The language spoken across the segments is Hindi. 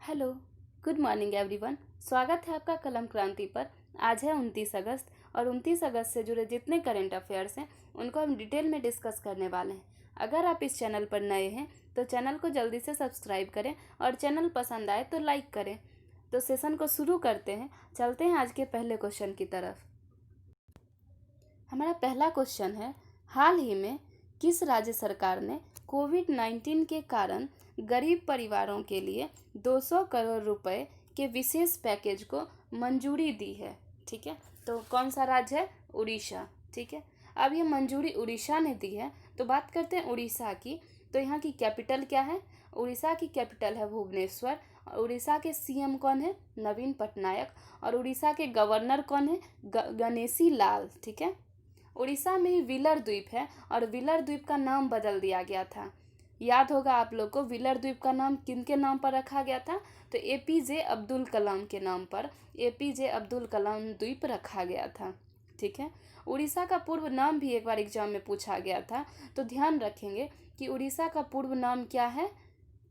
Hello, good morning everyone. स्वागत है आपका कलम क्रांति पर। आज है 29 अगस्त और 29 अगस्त से जुड़े जितने करंट अफेयर्स हैं उनको हम डिटेल में डिस्कस करने वाले हैं। अगर आप इस चैनल पर नए हैं तो चैनल को जल्दी से सब्सक्राइब करें और चैनल पसंद आए तो लाइक करें। तो सेशन को शुरू करते हैं। चलते हैं आज के पहले क्वेश्चन की तरफ। हमारा पहला क्वेश्चन है, हाल ही में किस राज्य सरकार ने कोविड-19 के कारण गरीब परिवारों के लिए 200 करोड़ रुपए के विशेष पैकेज को मंजूरी दी है। ठीक है, तो कौन सा राज्य है? उड़ीसा। ठीक है, अब ये मंजूरी उड़ीसा ने दी है। तो बात करते हैं उड़ीसा की। तो यहाँ की कैपिटल क्या है? उड़ीसा की कैपिटल है भुवनेश्वर। और उड़ीसा के सीएम कौन है? नवीन पटनायक। और उड़ीसा के गवर्नर कौन है? गणेशी लाल। ठीक है, उड़ीसा में ही व्हीलर द्वीप है और व्हीलर द्वीप का नाम बदल दिया गया था। याद होगा आप लोग को, व्हीलर द्वीप का नाम किनके नाम पर रखा गया था? तो एपीजे अब्दुल कलाम के नाम पर एपीजे अब्दुल कलाम द्वीप रखा गया था। ठीक है, उड़ीसा का पूर्व नाम भी एक बार एग्जाम में पूछा गया था, तो ध्यान रखेंगे कि उड़ीसा का पूर्व नाम क्या है?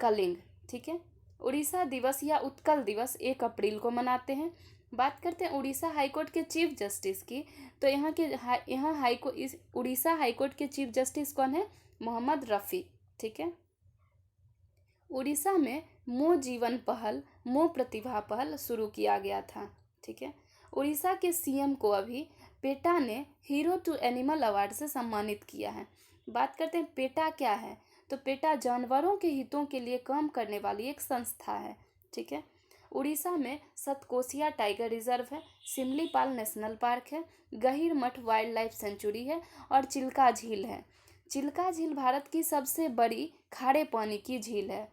कलिंग। ठीक है, उड़ीसा दिवस या उत्कल दिवस 1 अप्रैल को मनाते हैं। बात करते हैं उड़ीसा हाईकोर्ट के चीफ जस्टिस की। तो इस उड़ीसा हाईकोर्ट के चीफ जस्टिस कौन है? मोहम्मद रफ़ी। ठीक है, उड़ीसा में मो जीवन पहल, मो प्रतिभा पहल शुरू किया गया था। ठीक है, उड़ीसा के सीएम को अभी पेटा ने हीरो टू एनिमल अवार्ड से सम्मानित किया है। बात करते हैं पेटा क्या है? तो पेटा जानवरों के हितों के लिए काम करने वाली एक संस्था है। ठीक है, उड़ीसा में सतकोसिया टाइगर रिजर्व है, सिमलीपाल नेशनल पार्क है, गहीर मठ वाइल्ड लाइफ सेंचुरी है और चिल्का झील है। चिल्का झील भारत की सबसे बड़ी खारे पानी की झील है।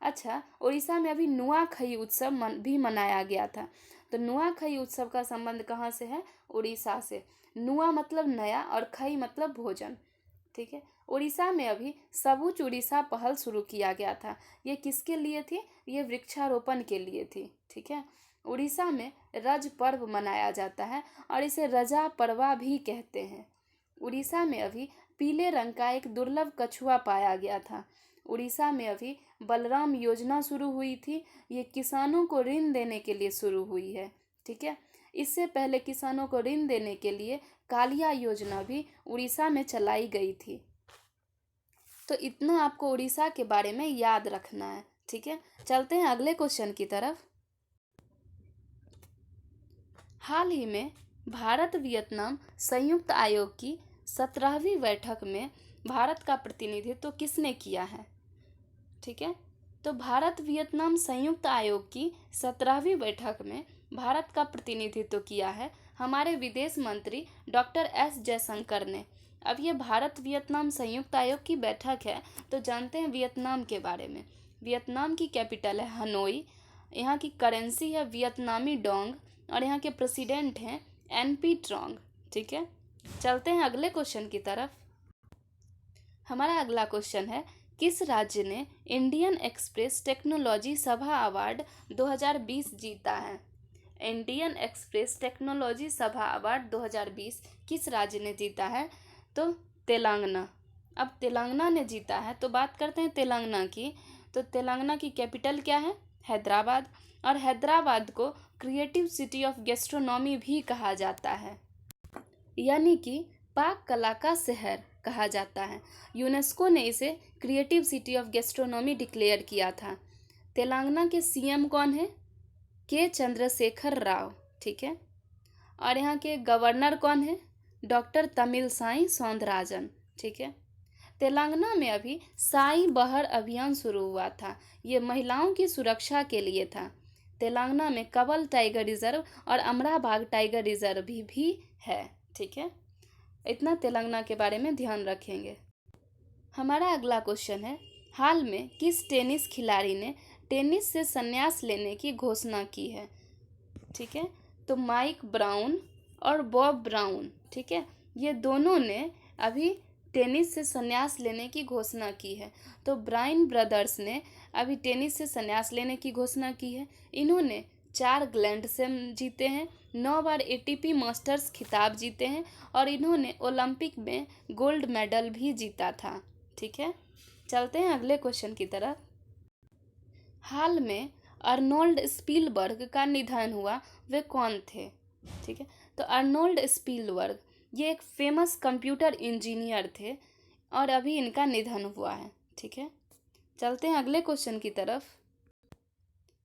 अच्छा, उड़ीसा में अभी नुआखई उत्सव भी मनाया गया था। तो नुआखई उत्सव का संबंध कहाँ से है? उड़ीसा से। नुआ मतलब नया और खई मतलब भोजन। ठीक है, उड़ीसा में अभी सबूज उड़ीसा पहल शुरू किया गया था। ये किसके लिए थी? ये वृक्षारोपण के लिए थी। ठीक है, उड़ीसा में रज पर्व मनाया जाता है और इसे रजा परवा भी कहते हैं। उड़ीसा में अभी पीले रंग का एक दुर्लभ कछुआ पाया गया था। उड़ीसा में अभी बलराम योजना शुरू हुई थी। ये किसानों को ऋण देने के लिए शुरू हुई है। ठीक है, इससे पहले किसानों को ऋण देने के लिए कालिया योजना भी उड़ीसा में चलाई गई थी। तो इतना आपको उड़ीसा के बारे में याद रखना है। ठीक है, चलते हैं अगले क्वेश्चन की तरफ। हाल ही में भारत वियतनाम संयुक्त आयोग की 17वीं बैठक में भारत का प्रतिनिधित्व किसने किया है? ठीक है, तो भारत वियतनाम संयुक्त आयोग की 17वीं बैठक में भारत का प्रतिनिधित्व किया है हमारे विदेश मंत्री डॉक्टर एस जयशंकर ने। अब ये भारत वियतनाम संयुक्त आयोग की बैठक है, तो जानते हैं वियतनाम के बारे में। वियतनाम की कैपिटल है हनोई, यहाँ की करेंसी है वियतनामी डोंग और यहाँ के प्रेसिडेंट हैं एनपी ट्रोंग। ठीक है, चलते हैं अगले क्वेश्चन की तरफ। हमारा अगला क्वेश्चन है, किस राज्य ने इंडियन एक्सप्रेस टेक्नोलॉजी सभा अवार्ड 2020 जीता है? इंडियन एक्सप्रेस टेक्नोलॉजी सभा अवार्ड 2020 किस राज्य ने जीता है? तो तेलंगाना। अब तेलंगाना ने जीता है, तो बात करते हैं तेलंगाना की। तो तेलंगाना की कैपिटल क्या है? हैदराबाद। और हैदराबाद को क्रिएटिव सिटी ऑफ गैस्ट्रोनॉमी भी कहा जाता है, यानी कि पाक कला का शहर कहा जाता है। यूनेस्को ने इसे creative city of gastronomy declare किया था। तेलंगाना के सीएम कौन है? के चंद्रशेखर राव। ठीक है, और यहाँ के गवर्नर कौन है? डॉक्टर तमिलसाई सौंदरराजन। ठीक है, तेलंगाना में अभी साई बहर अभियान शुरू हुआ था। ये महिलाओं की सुरक्षा के लिए था। तेलंगाना में कवल टाइगर रिजर्व और अमराबाग टाइगर रिजर्व भी है। ठीक है, इतना तेलंगाना के बारे में ध्यान रखेंगे। हमारा अगला क्वेश्चन है, हाल में किस टेनिस खिलाड़ी ने टेनिस से संन्यास लेने की घोषणा की है? ठीक है, तो माइक ब्राउन और बॉब ब्राउन। ठीक है, ये दोनों ने अभी टेनिस से संन्यास लेने की घोषणा की है। तो ब्रायन ब्रदर्स ने अभी टेनिस से संन्यास लेने की घोषणा की है। इन्होंने 4 ग्रैंड स्लैम जीते हैं, 9 बार एटीपी मास्टर्स खिताब जीते हैं और इन्होंने ओलंपिक में गोल्ड मेडल भी जीता था। ठीक है, चलते हैं अगले क्वेश्चन की तरफ। हाल में अर्नोल्ड स्पीलबर्ग का निधन हुआ, वे कौन थे? ठीक है, तो अर्नोल्ड स्पीलबर्ग ये एक फेमस कंप्यूटर इंजीनियर थे और अभी इनका निधन हुआ है। ठीक है, चलते हैं अगले क्वेश्चन की तरफ।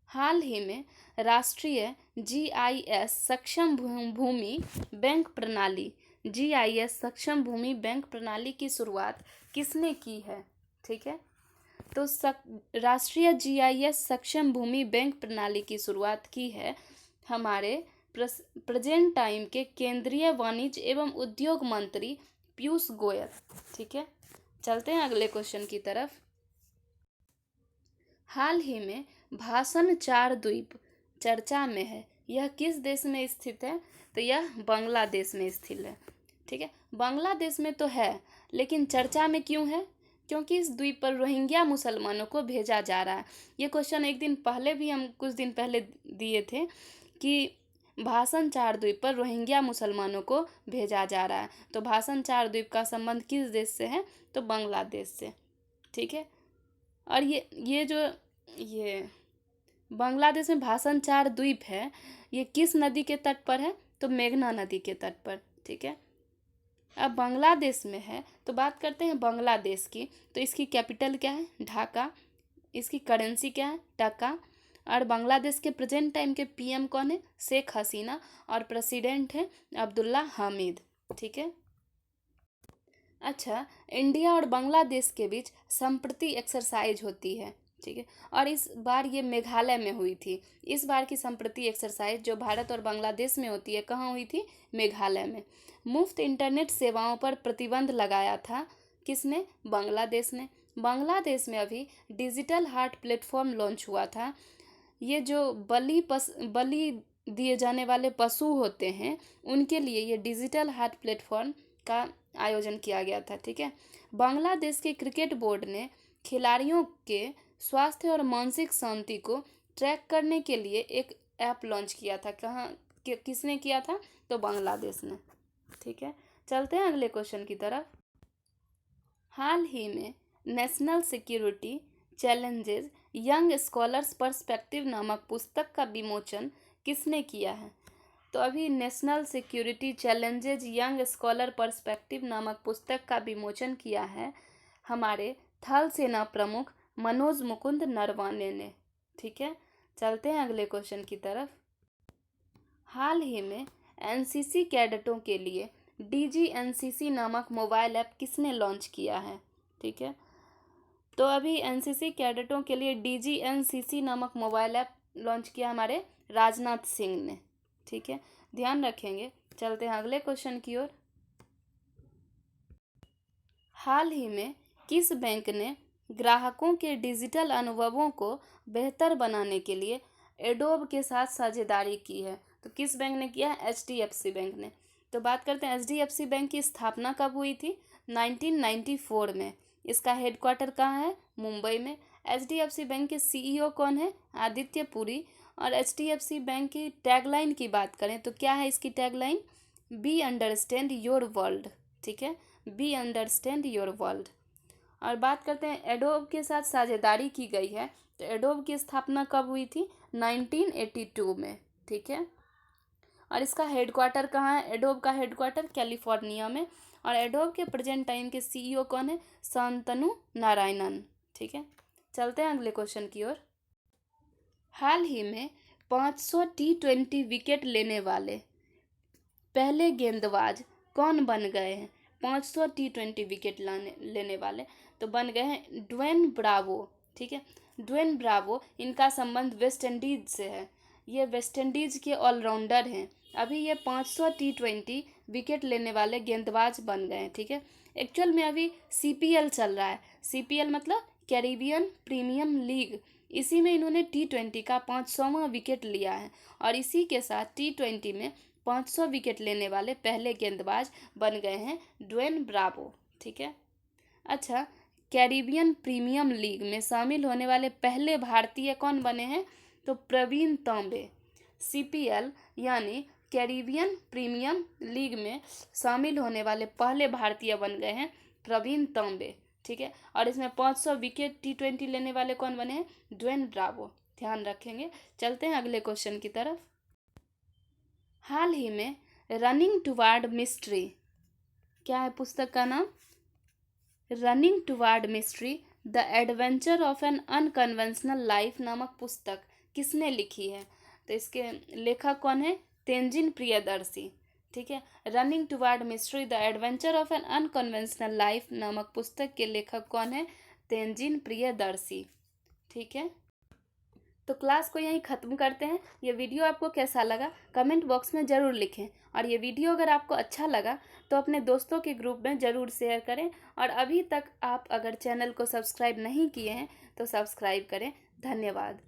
हाल ही में राष्ट्रीय जीआईएस सक्षम भूमि बैंक प्रणाली जीआईएस सक्षम भूमि बैंक प्रणाली की शुरुआत किसने की है? ठीक है, तो राष्ट्रीय जीआईएस सक्षम भूमि बैंक प्रणाली की शुरुआत की है हमारे प्रेजेंट टाइम के केंद्रीय वाणिज्य एवं उद्योग मंत्री पीयूष गोयल। ठीक है, चलते हैं अगले क्वेश्चन की तरफ। हाल ही में भाषण 4 द्वीप चर्चा में है, यह किस देश में स्थित है? तो यह बांग्लादेश में स्थित है। ठीक है, बांग्लादेश में तो है, लेकिन चर्चा में क्यों है? क्योंकि इस द्वीप पर रोहिंग्या मुसलमानों को भेजा जा रहा है। ये क्वेश्चन एक दिन पहले भी हम कुछ दिन पहले दिए थे कि भाषण 4 द्वीप पर रोहिंग्या मुसलमानों को भेजा जा रहा है। तो भाषण 4 द्वीप का संबंध किस देश से है? तो बांग्लादेश से। ठीक है, और ये बांग्लादेश में भाषण 4 द्वीप है, ये किस नदी के तट पर है? तो मेघना नदी के तट पर। ठीक है, अब बांग्लादेश में है तो बात करते हैं बांग्लादेश की। तो इसकी कैपिटल क्या है? ढाका। इसकी करेंसी क्या है? टका। और बांग्लादेश के प्रेजेंट टाइम के पीएम कौन है? शेख हसीना। और प्रेसिडेंट है अब्दुल्ला हामिद। ठीक है, अच्छा, इंडिया और बांग्लादेश के बीच संप्रति एक्सरसाइज होती है। ठीक है, और इस बार ये मेघालय में हुई थी। इस बार की संप्रति एक्सरसाइज जो भारत और बांग्लादेश में होती है, कहाँ हुई थी? मेघालय में। मुफ्त इंटरनेट सेवाओं पर प्रतिबंध लगाया था किसने? बांग्लादेश ने। बांग्लादेश में अभी डिजिटल हार्ट प्लेटफॉर्म लॉन्च हुआ था। ये जो बलि दिए जाने वाले पशु होते हैं, उनके लिए ये डिजिटल हार्ट प्लेटफॉर्म का आयोजन किया गया था। ठीक है, बांग्लादेश के क्रिकेट बोर्ड ने खिलाड़ियों के स्वास्थ्य और मानसिक शांति को ट्रैक करने के लिए एक ऐप लॉन्च किया था। किसने किया था? तो बांग्लादेश ने। ठीक है, चलते हैं अगले क्वेश्चन की तरफ। हाल ही में national security challenges young scholars perspective नामक पुस्तक का विमोचन किसने किया है? तो अभी national security challenges young scholar perspective नामक पुस्तक का विमोचन किया है हमारे थल सेना प्रमुख मनोज मुकुंद नरवाने ने। ठीक है, चलते हैं अगले क्वेश्चन की तरफ। हाल ही में एनसीसी कैडेटों के लिए डीजी एनसीसी नामक मोबाइल ऐप किसने लॉन्च किया है? ठीक है, तो अभी एनसीसी कैडेटों के लिए डीजी एनसीसी नामक मोबाइल ऐप लॉन्च किया हमारे राजनाथ सिंह ने। ठीक है, ध्यान रखेंगे। चलते हैं अगले क्वेश्चन की ओर। हाल ही में किस बैंक ने ग्राहकों के डिजिटल अनुभवों को बेहतर बनाने के लिए एडोब के साथ साझेदारी की है? तो किस बैंक ने किया है? एचडीएफसी बैंक ने। तो बात करते हैं एचडीएफसी बैंक की स्थापना कब हुई थी? 1994 में। इसका हेडक्वार्टर कहाँ है? मुंबई में। एचडीएफसी बैंक के सीईओ कौन है? आदित्य पुरी। और एचडीएफसी बैंक की टैगलाइन की बात करें तो क्या है इसकी tagline? Be understand your world. ठीक है, बी अंडरस्टैंड योर वर्ल्ड। और बात करते हैं एडोब के साथ साझेदारी की गई है, तो एडोब की स्थापना कब हुई थी? 1982 में। ठीक है, और इसका हेडक्वार्टर कहाँ है? एडोब का हेडक्वार्टर कैलिफोर्निया में। और एडोब के प्रेजेंट टाइम के सीईओ कौन है? शांतनु नारायणन। ठीक है, चलते हैं अगले क्वेश्चन की ओर। हाल ही में 500 T20 विकेट लेने वाले पहले गेंदबाज कौन बन गए हैं? 500 T20 विकेट लेने वाले तो बन गए हैं ड्वेन ब्रावो। ठीक है, ड्वेन ब्रावो, इनका संबंध वेस्ट इंडीज से है। ये वेस्ट इंडीज के ऑलराउंडर हैं। अभी ये 500 T20 विकेट लेने वाले गेंदबाज बन गए हैं। ठीक है, एक्चुअल में अभी सीपीएल चल रहा है। सीपीएल मतलब कैरिबियन प्रीमियम लीग, इसी में इन्होंने T20 का 500वां विकेट लिया है और इसी के साथ T20 में 500 विकेट लेने वाले पहले गेंदबाज बन गए हैं ड्वेन ब्रावो। ठीक है, अच्छा, कैरिबियन प्रीमियम लीग में शामिल होने वाले पहले भारतीय कौन बने हैं? तो प्रवीण तांबे। सीपीएल यानी कैरिबियन प्रीमियम लीग में शामिल होने वाले पहले भारतीय बन गए हैं प्रवीण तांबे। ठीक है, और इसमें 500 विकेट T20 लेने वाले कौन बने हैं? Dwayne Bravo. ध्यान रखेंगे। चलते हैं अगले क्वेश्चन की तरफ। हाल ही में रनिंग टुवार्ड मिस्ट्री, क्या है पुस्तक का नाम? Running toward mystery the adventure of an unconventional life नामक पुस्तक किसने लिखी है? तो इसके लेखक कौन है? तेंजिन प्रियदर्शी। ठीक है, running toward mystery the adventure of an unconventional life नामक पुस्तक के लेखक कौन है? तेंजिन प्रियदर्शी। ठीक है, तो क्लास को यहीं ख़त्म करते हैं। ये वीडियो आपको कैसा लगा कमेंट बॉक्स में ज़रूर लिखें, और ये वीडियो अगर आपको अच्छा लगा तो अपने दोस्तों के ग्रुप में ज़रूर शेयर करें। और अभी तक आप अगर चैनल को सब्सक्राइब नहीं किए हैं तो सब्सक्राइब करें। धन्यवाद।